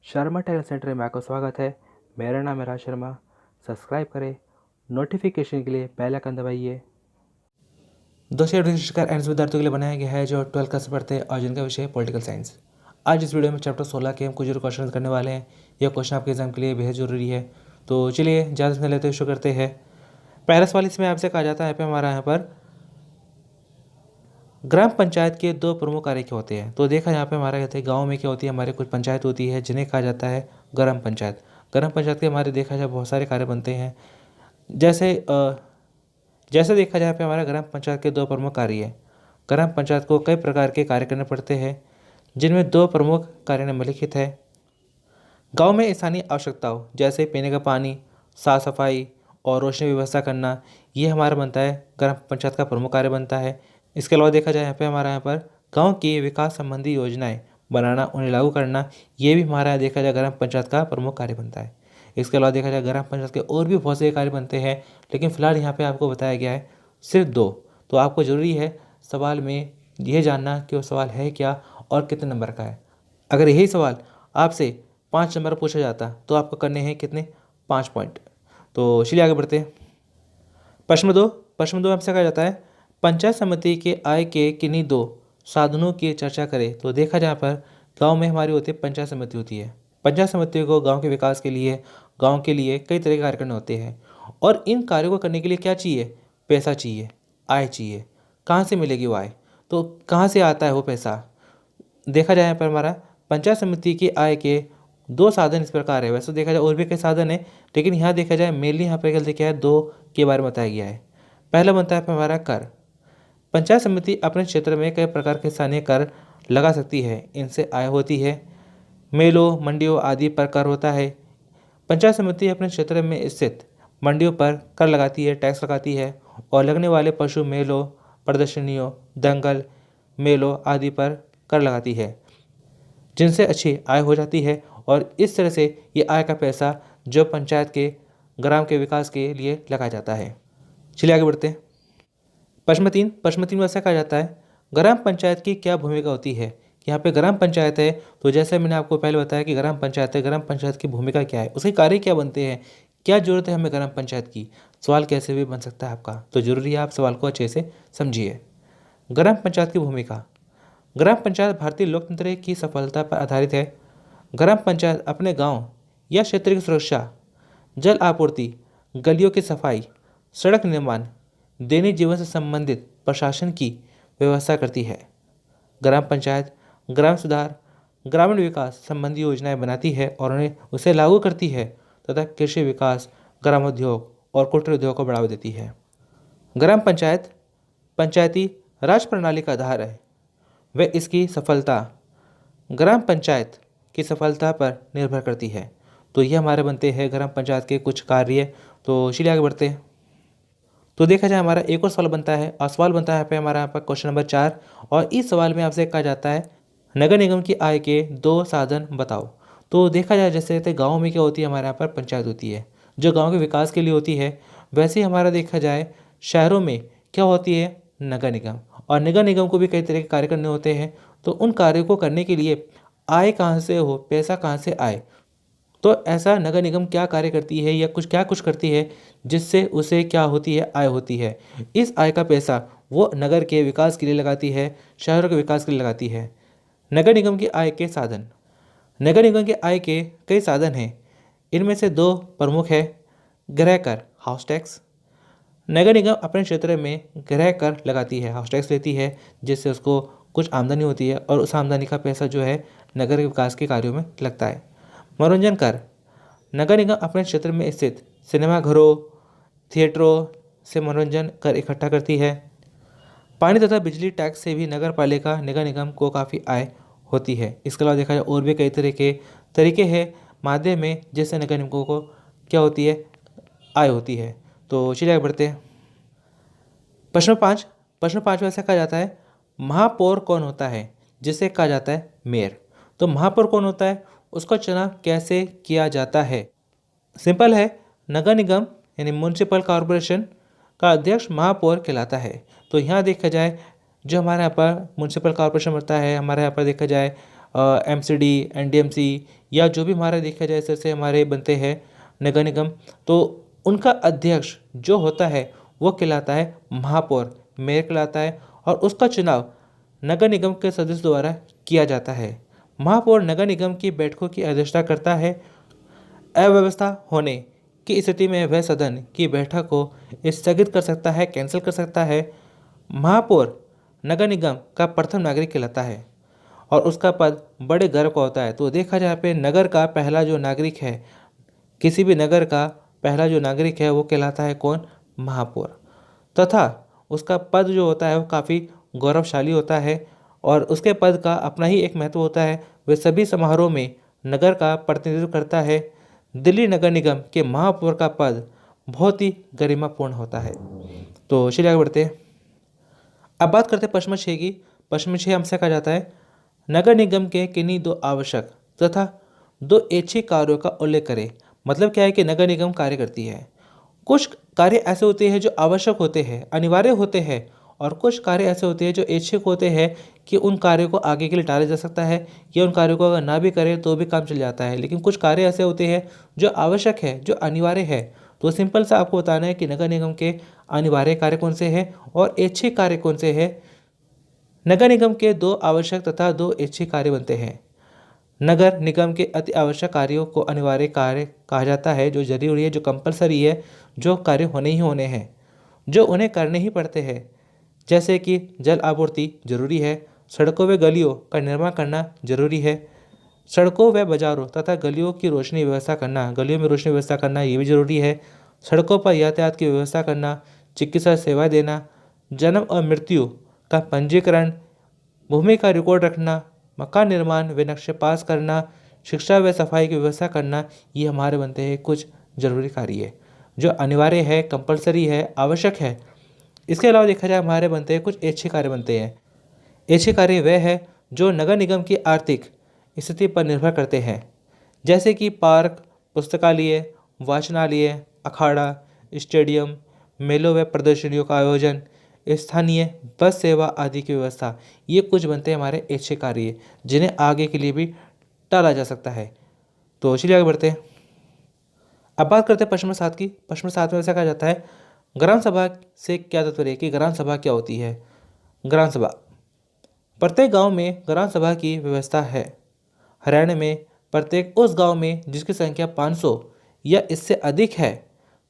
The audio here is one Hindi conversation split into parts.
शर्मा टैलेंट सेंटर में आपका स्वागत है। मेरा नाम है राज शर्मा। सब्सक्राइब करें, नोटिफिकेशन के लिए बेल आइकन दबाइए। दोस्तों, शिक्षक एंड विद्यार्थियों के लिए बनाया गया है जो 12 क्लास से पढ़ते हैं और जिनका विषय है पॉलिटिकल साइंस। आज इस वीडियो में चैप्टर 16 के हम कुछ क्वेश्चन करने वाले हैं। यह क्वेश्चन आपके एग्जाम के लिए बेहद जरूरी है। तो चलिए ज़्यादा समय लेते हुए शुरू करते हैं। पहला सवाल इसमें आपसे कहा जाता है हमारा यहाँ पर ग्राम पंचायत के दो प्रमुख कार्य क्या होते हैं। तो देखा यहाँ पे हमारा कहते हैं गाँव में क्या होती है, हमारे कुछ पंचायत होती है जिन्हें कहा जाता है ग्राम पंचायत। ग्राम पंचायत के हमारे देखा जाए बहुत सारे कार्य बनते हैं। जैसे देखा जाए पे हमारा ग्राम पंचायत के दो प्रमुख कार्य है। ग्राम पंचायत को कई प्रकार के कार्य करने पड़ते हैं जिनमें दो प्रमुख कार्य निम्नलिखित है। गांव में स्थानीय आवश्यकताओं जैसे पीने का पानी, साफ सफाई और रोशनी की व्यवस्था करना, ये हमारा बनता है ग्राम पंचायत का प्रमुख कार्य बनता है। इसके अलावा देखा जाए यहाँ पर गांव की विकास संबंधी योजनाएं बनाना, उन्हें लागू करना, ये भी हमारा देखा जाए ग्राम पंचायत का प्रमुख कार्य बनता है। इसके अलावा देखा जाए ग्राम पंचायत के और भी बहुत से कार्य बनते हैं, लेकिन फिलहाल यहाँ पे आपको बताया गया है सिर्फ दो। तो आपको ज़रूरी है सवाल में यह जानना कि वो सवाल है क्या और कितने नंबर का है। अगर यही सवाल आपसे 5 नंबर पूछा जाता तो आपको करने हैं कितने, 5 पॉइंट। तो चलिए आगे बढ़ते हैं। प्रश्न 2 आपसे कहा जाता है पंचायत समिति के आय के किन्हीं दो साधनों की चर्चा करें। तो देखा जहाँ पर गांव में हमारी होती है पंचायत समिति होती है। पंचायत समिति को गांव के विकास के लिए, गांव के लिए कई तरह के कार्य करने होते हैं और इन कार्यों को करने के लिए क्या चाहिए, पैसा चाहिए, आय चाहिए। कहाँ से मिलेगी वो आय, तो कहाँ से आता है वो पैसा। देखा जाए यहाँ पर हमारा पंचायत समिति की आय के दो साधन इस प्रकार है। वैसे देखा जाए और भी कई साधन है, लेकिन यहाँ देखा जाए मेनली यहाँ पर क्या है, दो के बारे में बताया गया है। पहला बनता है हमारा कर। पंचायत समिति अपने क्षेत्र में कई प्रकार के स्थानीय कर लगा सकती है, इनसे आय होती है। मेलों, मंडियों आदि पर कर होता है। पंचायत समिति अपने क्षेत्र में स्थित मंडियों पर कर लगाती है, टैक्स लगाती है और लगने वाले पशु मेलों, प्रदर्शनियों, दंगल, मेलों आदि पर कर लगाती है, जिनसे अच्छी आय हो जाती है। और इस तरह से ये आय का पैसा जो पंचायत के ग्राम के विकास के लिए लगाया जाता है। चलिए आगे बढ़ते हैं। प्रश्न 3 में ऐसा कहा जाता है ग्राम पंचायत की क्या भूमिका होती है। यहाँ पे ग्राम पंचायत है, तो जैसे मैंने आपको पहले बताया कि ग्राम पंचायत है, ग्राम पंचायत की भूमिका क्या है, उसके कार्य क्या बनते हैं, क्या जरूरत है हमें ग्राम पंचायत की। सवाल कैसे भी बन सकता है आपका, तो जरूरी है आप सवाल को अच्छे से समझिए। ग्राम पंचायत की भूमिका। ग्राम पंचायत भारतीय लोकतंत्र की सफलता पर आधारित है। ग्राम पंचायत अपने गांव या क्षेत्र की सुरक्षा, जल आपूर्ति, गलियों की सफाई, सड़क निर्माण, दैनिक जीवन से संबंधित प्रशासन की व्यवस्था करती है। ग्राम पंचायत ग्राम सुधार, ग्रामीण विकास संबंधी योजनाएं बनाती है और उन्हें उसे लागू करती है तथा कृषि विकास, ग्रामोद्योग और कुटीर उद्योग को बढ़ावा देती है। ग्राम पंचायत पंचायती राज प्रणाली का आधार है। व इसकी सफलता ग्राम पंचायत की सफलता पर निर्भर करती है। तो ये हमारे बनते हैं ग्राम पंचायत के कुछ कार्य। तो चलिए आगे बढ़ते हैं। तो देखा जाए हमारा एक और सवाल बनता है, और सवाल बनता है यहाँ पे हमारा यहाँ पर क्वेश्चन नंबर 4, और इस सवाल में आपसे कहा जाता है नगर निगम की आय के दो साधन बताओ। तो देखा जाए जैसे कहते गाँव में क्या होती है, हमारे यहाँ पर पंचायत होती है जो गाँव के विकास के लिए होती है। वैसे ही हमारा देखा जाए शहरों में क्या होती है, नगर निगम। और नगर निगम को भी कई तरह के कार्य करने होते हैं, तो उन कार्यों को करने के लिए आय कहाँ से हो, पैसा कहाँ से आए। तो ऐसा नगर निगम क्या कार्य करती है या कुछ करती है जिससे उसे क्या होती है, आय होती है। इस आय का पैसा वो नगर के विकास के लिए लगाती है, शहरों के विकास के लिए लगाती है। नगर निगम की आय के साधन। नगर निगम की आय के कई साधन हैं, इनमें से दो प्रमुख है गृह कर, हाउस टैक्स। नगर निगम अपने क्षेत्र में गृह कर लगाती है, हाउस टैक्स लेती है, जिससे उसको कुछ आमदनी होती है और उस आमदनी का पैसा जो है नगर के विकास के कार्यों में लगता है। मनोरंजन कर। नगर निगम अपने क्षेत्र में स्थित सिनेमाघरों, थिएटरों से मनोरंजन कर इकट्ठा करती है। पानी तथा बिजली टैक्स से भी नगर पालिका नगर निगम को काफ़ी आय होती है। इसके अलावा देखा जाए और भी कई तरह के तरीके हैं माध्यम में जिससे नगर निगमों को क्या होती है, आय होती है। तो चलिए आगे बढ़ते हैं। प्रश्न 5 में ऐसा कहा जाता है महापौर कौन होता है, जिसे कहा जाता है मेयर। तो महापौर कौन होता है, उसका चुनाव कैसे किया जाता है। सिंपल है, नगर निगम यानी म्यूनसिपल कॉरपोरेशन का अध्यक्ष महापौर कहलाता है। तो यहाँ देखा जाए जो हमारे यहाँ पर म्यूनसिपल कॉरपोरेशन होता है, हमारे यहाँ पर देखा जाए MCD, NDMC या जो भी हमारा देखा जाए इस तरह से हमारे बनते हैं नगर निगम, तो उनका अध्यक्ष जो होता है वो कहलाता है महापौर, मेयर कहलाता है, और उसका चुनाव नगर निगम के सदस्य द्वारा किया जाता है। महापौर नगर निगम की बैठकों की अध्यक्षता करता है। अव्यवस्था होने की स्थिति में वह सदन की बैठक को स्थगित कर सकता है, कैंसिल कर सकता है। महापौर नगर निगम का प्रथम नागरिक कहलाता है और उसका पद बड़े गर्व का होता है। तो देखा जाए पे नगर का पहला जो नागरिक है, किसी भी नगर का पहला जो नागरिक है वो कहलाता है कौन? महापौर। तथा उसका पद जो होता है वो काफ़ी गौरवशाली होता है और उसके पद का अपना ही एक महत्व होता है। वह सभी समारोह में नगर का प्रतिनिधित्व करता है। दिल्ली नगर निगम के महापौर का पद बहुत ही गरिमापूर्ण होता है। तो चलिए आगे बढ़ते हैं। अब बात करते हैं प्रश्न 6 की। प्रश्न 6 हमसे कहा जाता है, नगर निगम के किन्हीं 2 आवश्यक तथा 2 ऐच्छिक कार्यों का उल्लेख करें। मतलब क्या है कि नगर निगम कार्य करती है। कुछ कार्य ऐसे होते हैं जो आवश्यक होते हैं, अनिवार्य होते हैं, और कुछ कार्य ऐसे होते हैं जो ऐच्छिक होते हैं कि उन कार्यों को आगे के लिए टाला जा सकता है या उन कार्यों को अगर ना भी करें तो भी काम चल जाता है। लेकिन कुछ कार्य ऐसे होते हैं जो आवश्यक है, जो अनिवार्य है। तो सिंपल सा आपको बताना है कि नगर निगम के अनिवार्य कार्य कौन से हैं और ऐच्छिक कार्य कौन से हैं। नगर निगम के 2 आवश्यक तथा 2 ऐच्छिक कार्य बनते हैं। नगर निगम के अति आवश्यक कार्यों को अनिवार्य कार्य कहा जाता है, जो जरूरी है, जो कंपलसरी है, जो कार्य होने ही होने हैं, जो उन्हें करने ही पड़ते हैं। जैसे कि जल आपूर्ति जरूरी है, सड़कों व गलियों का निर्माण करना जरूरी है, सड़कों व बाजारों तथा गलियों की रोशनी व्यवस्था करना, गलियों में रोशनी व्यवस्था करना ये भी जरूरी है, सड़कों पर यातायात की व्यवस्था करना, चिकित्सा सेवा देना, जन्म और मृत्यु का पंजीकरण, भूमि का रिकॉर्ड रखना, मकान निर्माण व नक्शे पास करना, शिक्षा व सफाई की व्यवस्था करना, ये हमारे बनते हैं कुछ जरूरी कार्य जो अनिवार्य है, कंपलसरी है, आवश्यक है। इसके अलावा देखा जाए हमारे बनते हैं कुछ ऐच्छिक कार्य बनते हैं। ऐच्छिक कार्य वह है जो नगर निगम की आर्थिक स्थिति पर निर्भर करते हैं, जैसे कि पार्क, पुस्तकालय, वाचनालय, अखाड़ा, स्टेडियम, मेलों व प्रदर्शनियों का आयोजन, स्थानीय बस सेवा आदि की व्यवस्था। ये कुछ बनते हैं हमारे ऐच्छिक कार्य जिन्हें आगे के लिए भी टाला जा सकता है। तो चलिए आगे बढ़ते हैं। अब बात करते हैं प्रश्न 7 की। प्रश्न 7 में ऐसा कहा जाता है, ग्राम सभा से क्या तात्पर्य है कि ग्राम सभा क्या होती है। ग्राम सभा, प्रत्येक गांव में ग्राम सभा की व्यवस्था है। हरियाणा में प्रत्येक उस गांव में जिसकी संख्या 500 या इससे अधिक है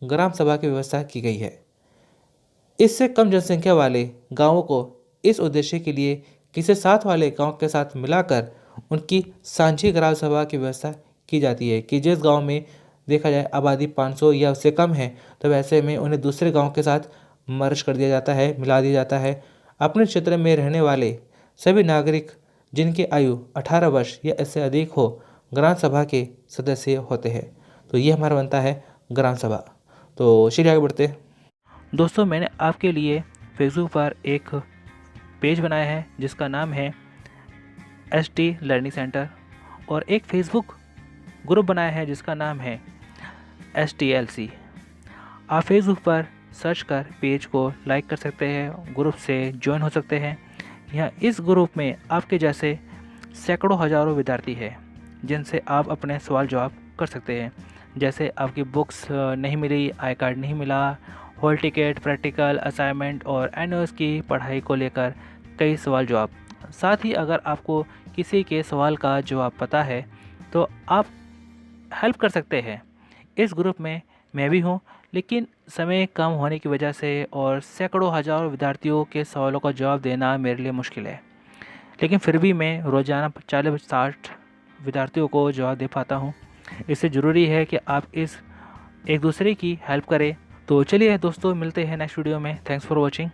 ग्राम सभा की व्यवस्था की गई है। इससे कम जनसंख्या वाले गांवों को इस उद्देश्य के लिए किसी साथ वाले गांव के साथ मिलाकर उनकी साझी ग्राम सभा की व्यवस्था की जाती है कि जिस गांव में देखा जाए आबादी 500 या उससे कम है तो वैसे में उन्हें दूसरे गांव के साथ मर्ज कर दिया जाता है, मिला दिया जाता है। अपने क्षेत्र में रहने वाले सभी नागरिक जिनकी आयु 18 वर्ष या इससे अधिक हो ग्राम सभा के सदस्य होते हैं। तो ये हमारा बनता है ग्राम सभा। तो चलिए आगे बढ़ते हैं। दोस्तों, मैंने आपके लिए फेसबुक पर एक पेज बनाया है जिसका नाम है ST लर्निंग सेंटर, और एक फेसबुक ग्रुप बनाया है जिसका नाम है STLC। आप फेसबुक पर सर्च कर पेज को लाइक कर सकते हैं, ग्रुप से ज्वाइन हो सकते हैं। यहाँ इस ग्रुप में आपके जैसे सैकड़ों हजारों विद्यार्थी हैं जिनसे आप अपने सवाल जवाब कर सकते हैं। जैसे आपकी बुक्स नहीं मिली, आई कार्ड नहीं मिला, हॉल टिकट, प्रैक्टिकल, असाइनमेंट और एनुअल्स की पढ़ाई को लेकर कई सवाल जवाब। साथ ही अगर आपको किसी के सवाल का जवाब पता है तो आप हेल्प कर सकते हैं। इस ग्रुप में मैं भी हूँ, लेकिन समय कम होने की वजह से और सैकड़ों हजारों विद्यार्थियों के सवालों का जवाब देना मेरे लिए मुश्किल है, लेकिन फिर भी मैं रोज़ाना 40-60 विद्यार्थियों को जवाब दे पाता हूँ। इससे ज़रूरी है कि आप इस एक दूसरे की हेल्प करें। तो चलिए दोस्तों, मिलते हैं नेक्स्ट वीडियो में। Thanks for watching.